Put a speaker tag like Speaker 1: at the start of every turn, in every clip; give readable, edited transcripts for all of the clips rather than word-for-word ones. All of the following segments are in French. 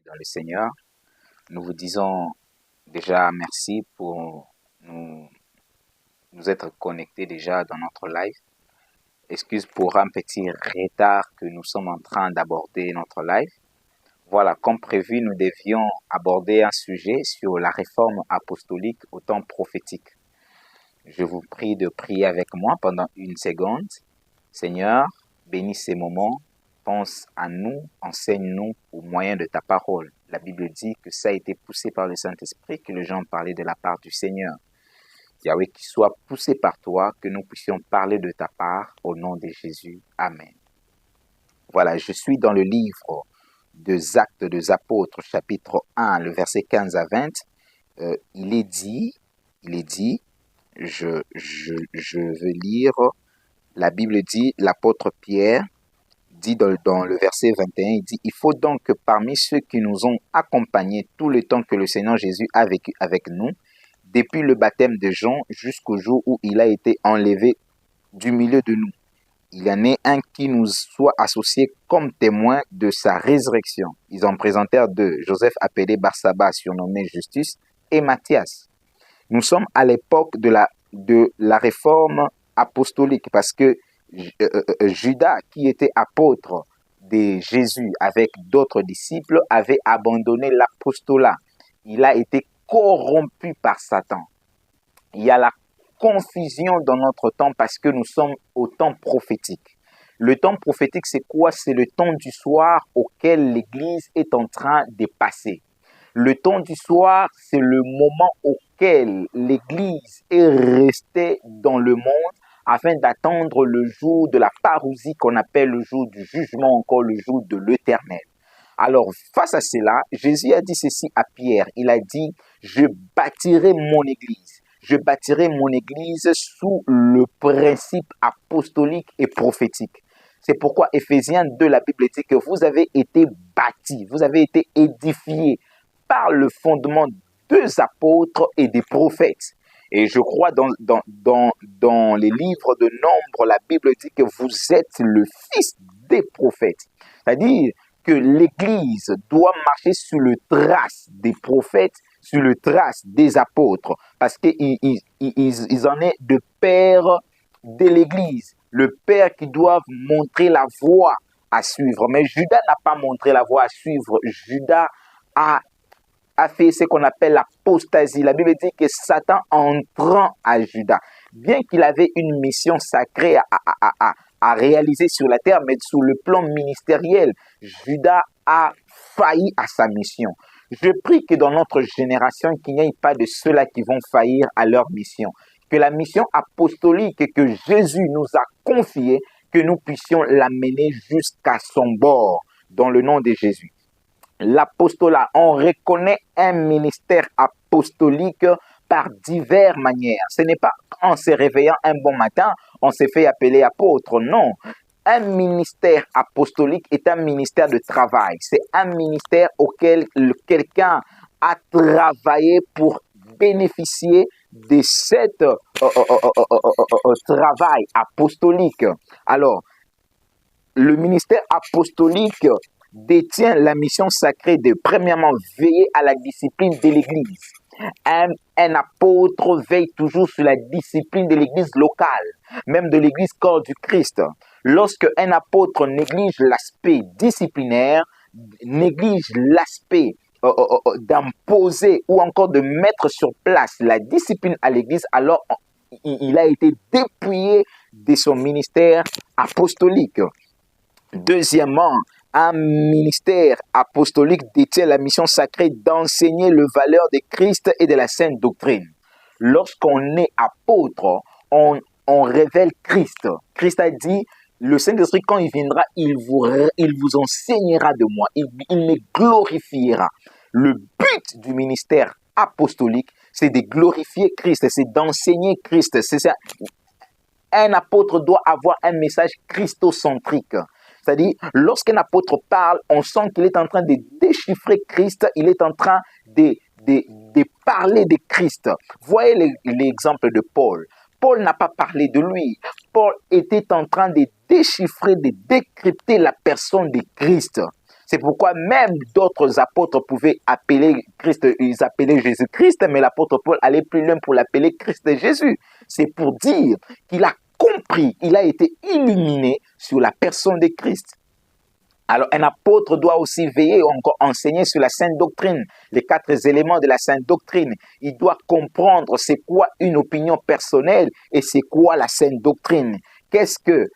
Speaker 1: dans le Seigneur. Nous vous disons déjà merci pour nous être connectés déjà dans notre live. Excuse pour un petit retard que nous sommes en train d'aborder notre live. Voilà, comme prévu, nous devions aborder un sujet sur la réforme apostolique au temps prophétique. Je vous prie de prier avec moi pendant une seconde. Seigneur, bénis ces moments. Pense à nous, enseigne-nous au moyen de ta parole. La Bible dit que ça a été poussé par le Saint-Esprit, que les gens parlaient de la part du Seigneur. Yahweh, qu'il soit poussé par toi, que nous puissions parler de ta part, au nom de Jésus. Amen. Voilà, je suis dans le livre des Actes des Apôtres, chapitre 1, le verset 15 à 20. Il est dit, je veux lire, la Bible dit, l'apôtre Pierre, dit dans le verset 21, il dit, il faut donc que parmi ceux qui nous ont accompagnés tout le temps que le Seigneur Jésus a vécu avec nous, depuis le baptême de Jean jusqu'au jour où il a été enlevé du milieu de nous, il y en ait un qui nous soit associé comme témoin de sa résurrection. Ils en présentèrent deux, Joseph appelé Barsabas, surnommé Justus, et Matthias. Nous sommes à l'époque de la réforme apostolique parce que Judas, qui était apôtre de Jésus avec d'autres disciples, avait abandonné l'apostolat. Il a été corrompu par Satan. Il y a la confusion dans notre temps parce que nous sommes au temps prophétique. Le temps prophétique, c'est quoi? C'est le temps du soir auquel l'Église est en train de passer. Le temps du soir, c'est le moment auquel l'Église est restée dans le monde afin d'attendre le jour de la parousie qu'on appelle le jour du jugement, encore le jour de l'Éternel. Alors, face à cela, Jésus a dit ceci à Pierre. Il a dit, je bâtirai mon Église. Je bâtirai mon Église sous le principe apostolique et prophétique. C'est pourquoi Éphésiens 2, la Bible dit que vous avez été bâtis, vous avez été édifiés par le fondement des apôtres et des prophètes. Et je crois dans les livres de Nombre, la Bible dit que vous êtes le fils des prophètes. C'est-à-dire que l'Église doit marcher sur le trace des prophètes, sur le trace des apôtres, parce qu'ils en est de père de l'Église, le père qui doit montrer la voie à suivre. Mais Judas n'a pas montré la voie à suivre. Judas a fait ce qu'on appelle l'apostasie. La Bible dit que Satan entrant à Judas, bien qu'il avait une mission sacrée à réaliser sur la terre, mais sur le plan ministériel, Judas a failli à sa mission. Je prie que dans notre génération, qu'il n'y ait pas de ceux-là qui vont faillir à leur mission. Que la mission apostolique que Jésus nous a confiée, que nous puissions l'amener jusqu'à son bord, dans le nom de Jésus. L'apostolat, on reconnaît un ministère apostolique par diverses manières. Ce n'est pas en se réveillant un bon matin, on s'est fait appeler apôtre, non. Un ministère apostolique est un ministère de travail. C'est un ministère auquel quelqu'un a travaillé pour bénéficier de cet travail apostolique. Alors, le ministère apostolique détient la mission sacrée de, premièrement, veiller à la discipline de l'Église. Un apôtre veille toujours sur la discipline de l'Église locale, même de l'Église corps du Christ. Lorsque un apôtre néglige l'aspect disciplinaire, néglige l'aspect d'imposer ou encore de mettre sur place la discipline à l'Église, alors il a été dépouillé de son ministère apostolique. Deuxièmement, un ministère apostolique détient la mission sacrée d'enseigner le valeur de Christ et de la sainte doctrine. Lorsqu'on est apôtre, on révèle Christ. Christ a dit, le Saint-Esprit, quand il viendra, il vous enseignera de moi, il me glorifiera. Le but du ministère apostolique, c'est de glorifier Christ, c'est d'enseigner Christ. C'est ça. Un apôtre doit avoir un message christocentrique. C'est-à-dire, lorsqu'un apôtre parle, on sent qu'il est en train de déchiffrer Christ, il est en train de parler de Christ. Voyez l'exemple de Paul. Paul n'a pas parlé de lui. Paul était en train de déchiffrer, de décrypter la personne de Christ. C'est pourquoi même d'autres apôtres pouvaient appeler Christ, ils appelaient Jésus-Christ, mais l'apôtre Paul allait plus loin pour l'appeler Christ Jésus. C'est pour dire qu'il a compris, il a été illuminé sur la personne de Christ. Alors, un apôtre doit aussi veiller ou encore enseigner sur la sainte doctrine, les 4 éléments de la sainte doctrine. Il doit comprendre c'est quoi une opinion personnelle et c'est quoi la sainte doctrine. Qu'est-ce que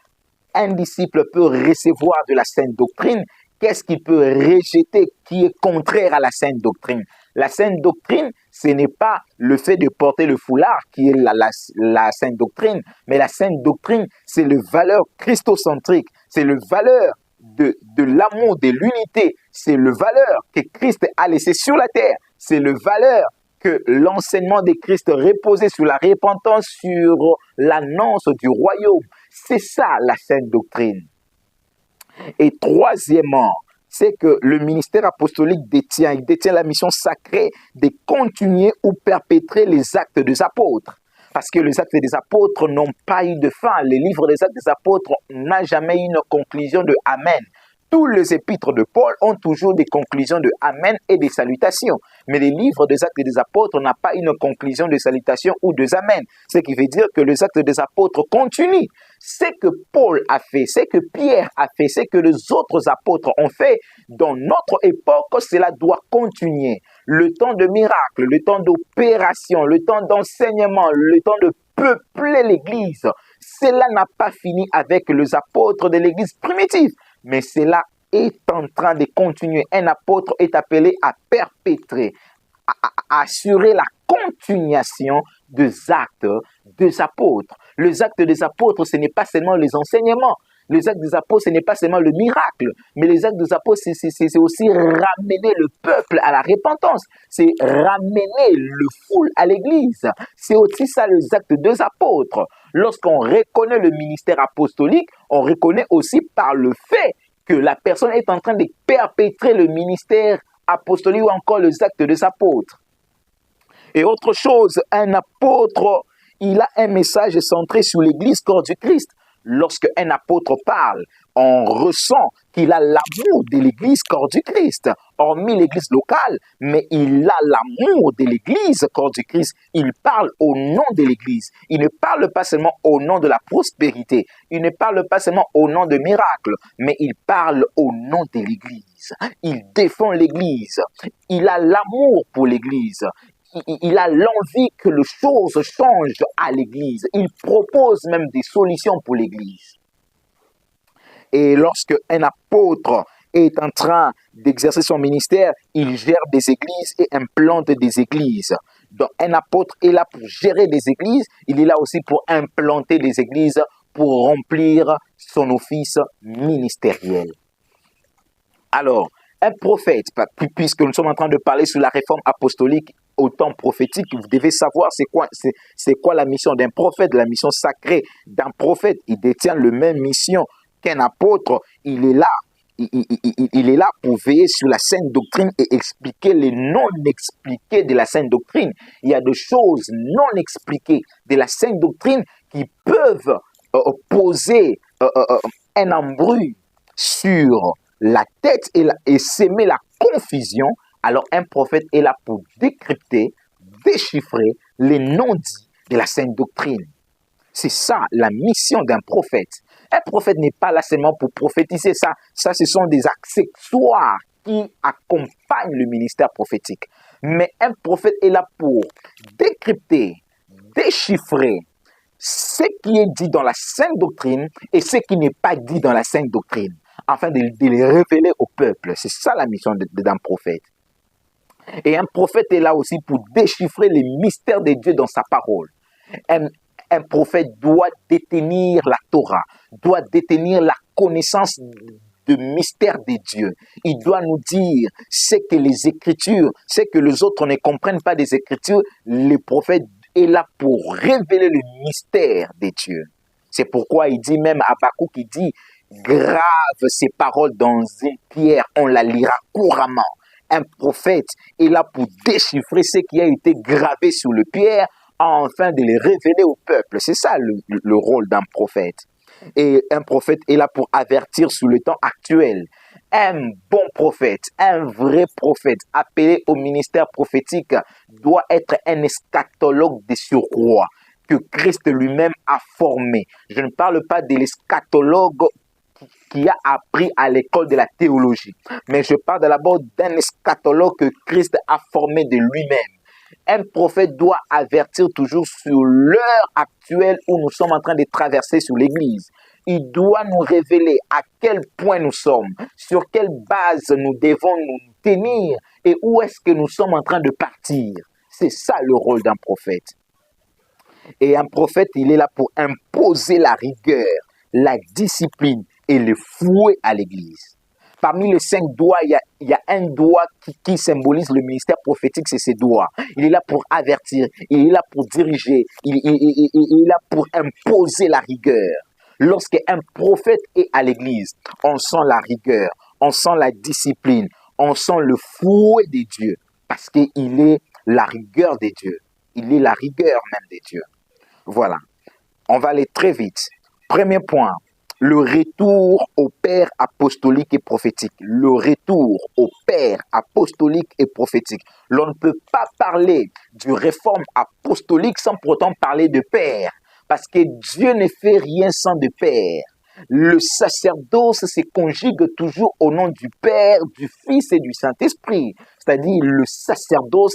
Speaker 1: un disciple peut recevoir de la sainte doctrine? Qu'est-ce qu'il peut rejeter qui est contraire à la sainte doctrine? La sainte doctrine, ce n'est pas le fait de porter le foulard qui est la sainte doctrine, mais la sainte doctrine, c'est le valeur christocentrique, c'est le valeur de l'amour, de l'unité, c'est le valeur que Christ a laissé sur la terre, c'est le valeur que l'enseignement de Christ reposait sur la repentance, sur l'annonce du royaume. C'est ça la sainte doctrine. Et troisièmement, c'est que le ministère apostolique détient la mission sacrée de continuer ou perpétrer les actes des apôtres. Parce que les actes des apôtres n'ont pas eu de fin. Les livres des actes des apôtres n'ont jamais eu une conclusion de Amen. Tous les épîtres de Paul ont toujours des conclusions de Amen et des salutations. Mais les livres des actes des apôtres n'ont pas une conclusion de salutation ou de Amen. Ce qui veut dire que les actes des apôtres continuent. Ce que Paul a fait, ce que Pierre a fait, ce que les autres apôtres ont fait, dans notre époque, cela doit continuer. Le temps de miracle, le temps d'opération, le temps d'enseignement, le temps de peupler l'Église, cela n'a pas fini avec les apôtres de l'Église primitive. Mais cela est en train de continuer. Un apôtre est appelé à perpétrer, à assurer la continuation des actes des apôtres. Les actes des apôtres, ce n'est pas seulement les enseignements. Les actes des apôtres, ce n'est pas seulement le miracle. Mais les actes des apôtres, c'est aussi ramener le peuple à la repentance. C'est ramener le foule à l'église. C'est aussi ça les actes des apôtres. Lorsqu'on reconnaît le ministère apostolique, on reconnaît aussi par le fait que la personne est en train de perpétrer le ministère apostolique ou encore les actes des apôtres. Et autre chose, un apôtre, il a un message centré sur l'église corps du Christ. Lorsque un apôtre parle, on ressent qu'il a l'amour de l'église corps du Christ, hormis l'église locale, mais il a l'amour de l'église corps du Christ. Il parle au nom de l'église. Il ne parle pas seulement au nom de la prospérité. Il ne parle pas seulement au nom de miracles, mais il parle au nom de l'église. Il défend l'église. Il a l'amour pour l'église. Il a l'envie que les choses changent à l'église. Il propose même des solutions pour l'église. Et lorsque un apôtre est en train d'exercer son ministère, il gère des églises et implante des églises. Donc un apôtre est là pour gérer des églises, il est là aussi pour implanter des églises, pour remplir son office ministériel. Alors, un prophète, puisque nous sommes en train de parler sur la réforme apostolique au temps prophétique, vous devez savoir c'est quoi la mission d'un prophète, la mission sacrée d'un prophète. Il détient la même mission qu'un apôtre. Il est là. Il est là pour veiller sur la sainte doctrine et expliquer les non expliqués de la sainte doctrine. Il y a des choses non expliquées de la sainte doctrine qui peuvent poser un embrouille sur la tête et s'aimer la confusion. Alors un prophète est là pour décrypter, déchiffrer les non-dits de la sainte doctrine. C'est ça la mission d'un prophète. Un prophète n'est pas là seulement pour prophétiser ça. Ça, ce sont des accessoires qui accompagnent le ministère prophétique. Mais un prophète est là pour décrypter, déchiffrer ce qui est dit dans la sainte doctrine et ce qui n'est pas dit dans la sainte doctrine, afin de les révéler au peuple. C'est ça la mission d'un prophète. Et un prophète est là aussi pour déchiffrer les mystères de Dieu dans sa parole. Un prophète doit détenir la Torah, doit détenir la connaissance de mystère de Dieu. Il doit nous dire ce que les Écritures, ce que les autres ne comprennent pas des Écritures. Le prophète est là pour révéler le mystère de Dieu. C'est pourquoi il dit même à Habakkuk, il dit « Grave ces paroles dans une pierre, on la lira couramment ». Un prophète est là pour déchiffrer ce qui a été gravé sur le pierre afin de les révéler au peuple. C'est ça le rôle d'un prophète. Et un prophète est là pour avertir sur le temps actuel. Un bon prophète, un vrai prophète appelé au ministère prophétique doit être un eschatologue de surcroît que Christ lui-même a formé. Je ne parle pas de l'eschatologue qui a appris à l'école de la théologie, mais je parle d'abord d'un eschatologue que Christ a formé de lui-même. Un prophète doit avertir toujours sur l'heure actuelle où nous sommes en train de traverser sur l'Église. Il doit nous révéler à quel point nous sommes, sur quelle base nous devons nous tenir et où est-ce que nous sommes en train de partir. C'est ça le rôle d'un prophète. Et un prophète, il est là pour imposer la rigueur, la discipline et le fouet à l'Église. Parmi les 5 doigts, il y a un doigt qui symbolise le ministère prophétique, c'est ses doigts. Il est là pour avertir, il est là pour diriger, il est là pour imposer la rigueur. Lorsqu'un prophète est à l'église, on sent la rigueur, on sent la discipline, on sent le fouet de Dieu, parce qu'il est la rigueur de Dieu. Il est la rigueur même de Dieu. Voilà, on va aller très vite. Premier point. Le retour au Père apostolique et prophétique. Le retour au Père apostolique et prophétique. L'on ne peut pas parler du réforme apostolique sans pour autant parler de Père. Parce que Dieu ne fait rien sans de Père. Le sacerdoce se conjugue toujours au nom du Père, du Fils et du Saint-Esprit. C'est-à-dire le sacerdoce,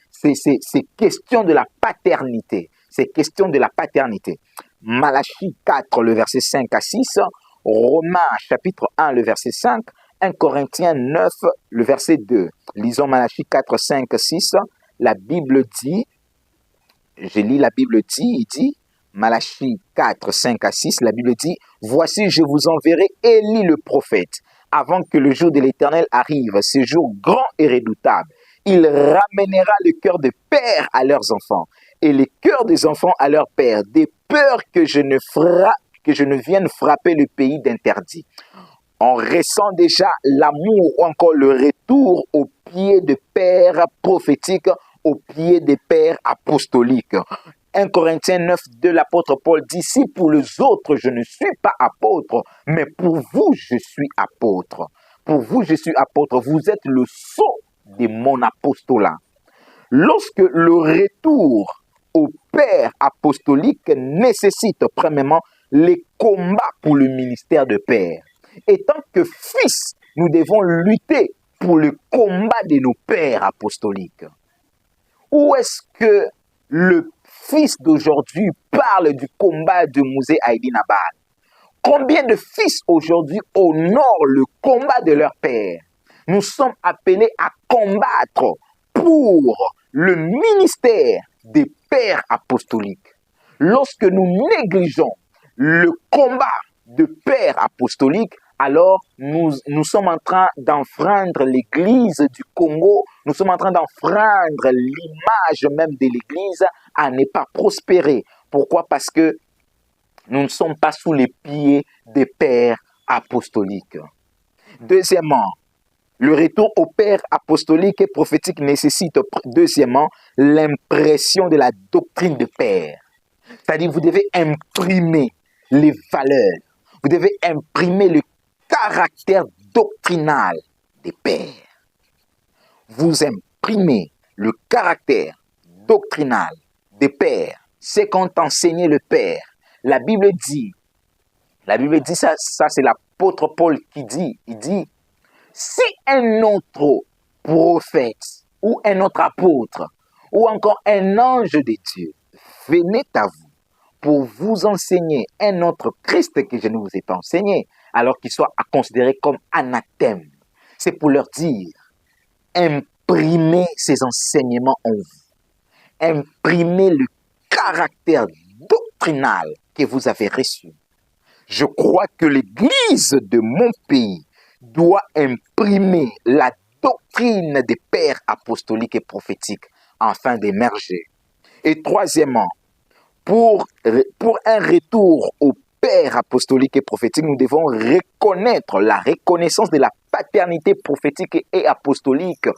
Speaker 1: c'est question de la paternité. C'est question de la paternité. Malachie 4, le verset 5 à 6, Romains chapitre 1, le verset 5, 1 Corinthiens 9, le verset 2. Lisons Malachie 4, 5, 6. La Bible dit, je lis la Bible dit, il dit, Malachie 4, 5 à 6, la Bible dit, « Voici, je vous enverrai Élie le prophète, avant que le jour de l'Éternel arrive, ce jour grand et redoutable. Il ramènera le cœur des pères à leurs enfants, et les cœurs des enfants à leurs pères, des peurs que je ne vienne frapper le pays d'interdit. » On ressent déjà l'amour ou encore le retour au pied de pères prophétiques, au pied des pères apostoliques. 1 Corinthiens 9, 2, l'apôtre Paul dit, « Si pour les autres, je ne suis pas apôtre, mais pour vous, je suis apôtre. Pour vous, je suis apôtre. Vous êtes le sceau de mon apostolat. » Lorsque le retour au Père apostolique nécessite, premièrement, les combats pour le ministère de Père. Et tant que fils, nous devons lutter pour le combat de nos pères apostoliques. Où est-ce que le fils d'aujourd'hui parle du combat de Mouzé Haïdi Nabal? Combien de fils aujourd'hui honorent le combat de leur père? Nous sommes appelés à combattre pour le ministère des pères apostoliques. Lorsque nous négligeons le combat de pères apostoliques, alors nous sommes en train d'enfreindre l'Église du Congo, nous sommes en train d'enfreindre l'image même de l'Église à ne pas prospérer. Pourquoi? Parce que nous ne sommes pas sous les pieds des pères apostoliques. Deuxièmement, le retour au Père apostolique et prophétique nécessite, deuxièmement, l'impression de la doctrine de Père. C'est-à-dire, vous devez imprimer les valeurs, vous devez imprimer le caractère doctrinal des pères. Vous imprimez le caractère doctrinal des pères, c'est qu'ont enseigné le Père. La Bible dit ça c'est l'apôtre Paul qui dit, il dit, si un autre prophète ou un autre apôtre ou encore un ange de Dieu venait à vous pour vous enseigner un autre Christ que je ne vous ai pas enseigné, alors qu'il soit considéré comme anathème. C'est pour leur dire, imprimez ces enseignements en vous. Imprimez le caractère doctrinal que vous avez reçu. Je crois que l'Église de mon pays doit imprimer la doctrine des pères apostoliques et prophétiques afin d'émerger. Et troisièmement, pour un retour au Père apostolique et prophétique, nous devons reconnaître la reconnaissance de la paternité prophétique et apostolique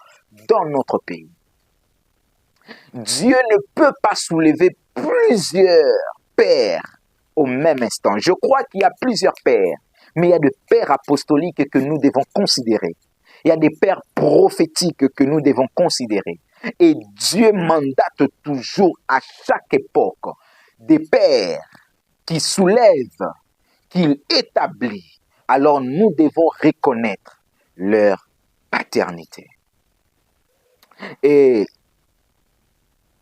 Speaker 1: dans notre pays. Dieu ne peut pas soulever plusieurs pères au même instant. Je crois qu'il y a plusieurs pères, mais il y a des pères apostoliques que nous devons considérer. Il y a des pères prophétiques que nous devons considérer. Et Dieu mandate toujours à chaque époque des pères qui soulèvent, qu'il établit. Alors nous devons reconnaître leur paternité et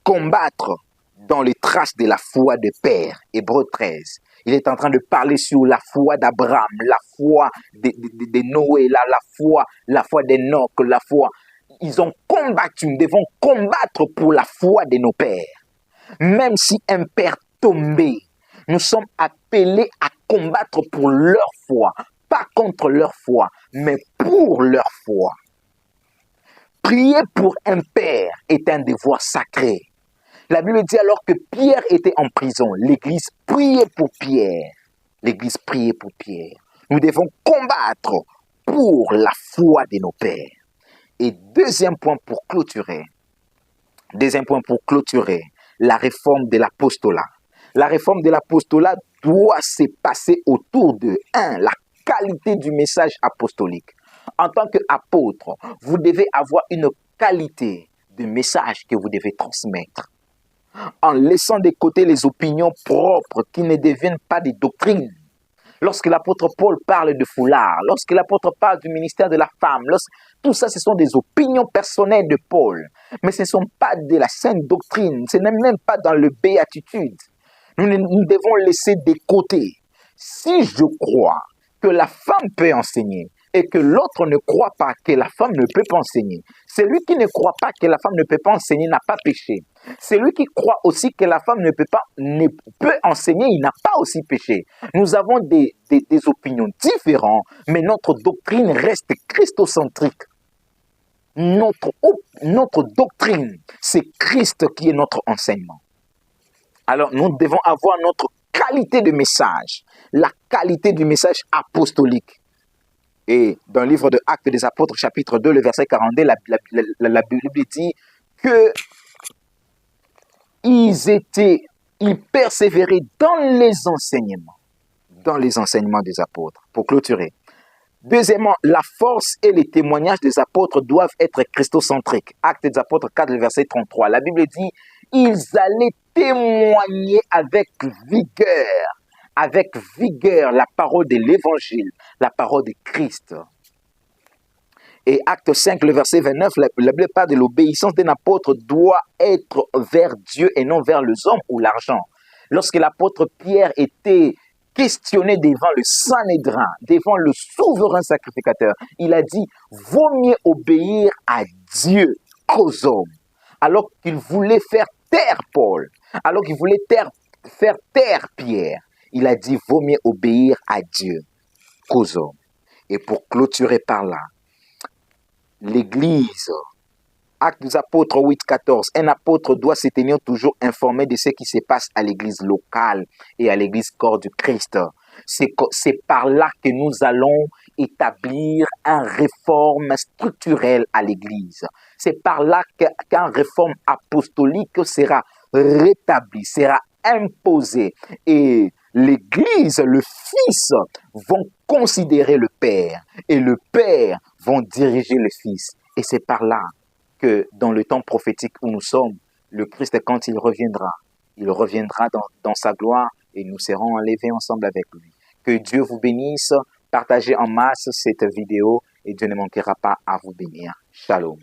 Speaker 1: combattre dans les traces de la foi de Père. Hébreux 13. Il est en train de parler sur la foi d'Abraham, la foi de Noé, la foi d'Enoch, la foi. Ils ont combattu, nous devons combattre pour la foi de nos pères. Même si un père tombé, nous sommes appelés à combattre pour leur foi, pas contre leur foi, mais pour leur foi. Prier pour un père est un devoir sacré. La Bible dit alors que Pierre était en prison, l'Église priait pour Pierre. L'Église priait pour Pierre. Nous devons combattre pour la foi de nos pères. Et deuxième point pour clôturer, la réforme de l'apostolat. La réforme de l'apostolat doit se passer autour de 1. La qualité du message apostolique. En tant qu'apôtre, vous devez avoir une qualité de message que vous devez transmettre. En laissant de côté les opinions propres qui ne deviennent pas des doctrines. Lorsque l'apôtre Paul parle de foulard, lorsque l'apôtre parle du ministère de la femme, tout ça, ce sont des opinions personnelles de Paul. Mais ce ne sont pas de la sainte doctrine, ce n'est même pas dans le béatitude. Nous devons laisser de côté. Si je crois que la femme peut enseigner et que l'autre ne croit pas que la femme ne peut pas enseigner, celui qui ne croit pas que la femme ne peut pas enseigner n'a pas péché. Celui qui croit aussi que la femme ne peut enseigner, il n'a pas aussi péché. Nous avons des opinions différentes, mais notre doctrine reste christocentrique. Notre doctrine, c'est Christ qui est notre enseignement. Alors, nous devons avoir notre qualité de message, la qualité du message apostolique. Et dans le livre de Actes des Apôtres, chapitre 2, le verset 42, la Bible dit que ils persévéraient dans les enseignements des apôtres. Pour clôturer. Deuxièmement, la force et les témoignages des apôtres doivent être christocentriques. Actes des Apôtres 4, le verset 33. La Bible dit, ils allaient témoigner avec vigueur la parole de l'évangile, la parole de Christ. Et Acte 5, le verset 29, la Bible parle de l'obéissance d'un apôtre doit être vers Dieu et non vers les hommes ou l'argent. Lorsque l'apôtre Pierre était questionné devant le Sanhédrin, devant le souverain sacrificateur, il a dit, vaut mieux obéir à Dieu qu'aux hommes. Alors qu'il voulait faire taire Paul, alors qu'il voulait faire taire Pierre, il a dit, vaut mieux obéir à Dieu qu'aux hommes. Et pour clôturer par là, l'Église, Actes des Apôtres 8, 14, un apôtre doit se tenir toujours informé de ce qui se passe à l'Église locale et à l'Église corps du Christ. C'est par là que nous allons établir une réforme structurelle à l'Église. C'est par là qu'une réforme apostolique sera rétablie, sera imposée. Et l'Église, le Fils, vont considérer le Père et le Père vont diriger le Fils. Et c'est par là que dans le temps prophétique où nous sommes, le Christ, quand il reviendra dans sa gloire et nous serons enlevés ensemble avec lui. Que Dieu vous bénisse, partagez en masse cette vidéo et Dieu ne manquera pas à vous bénir. Shalom.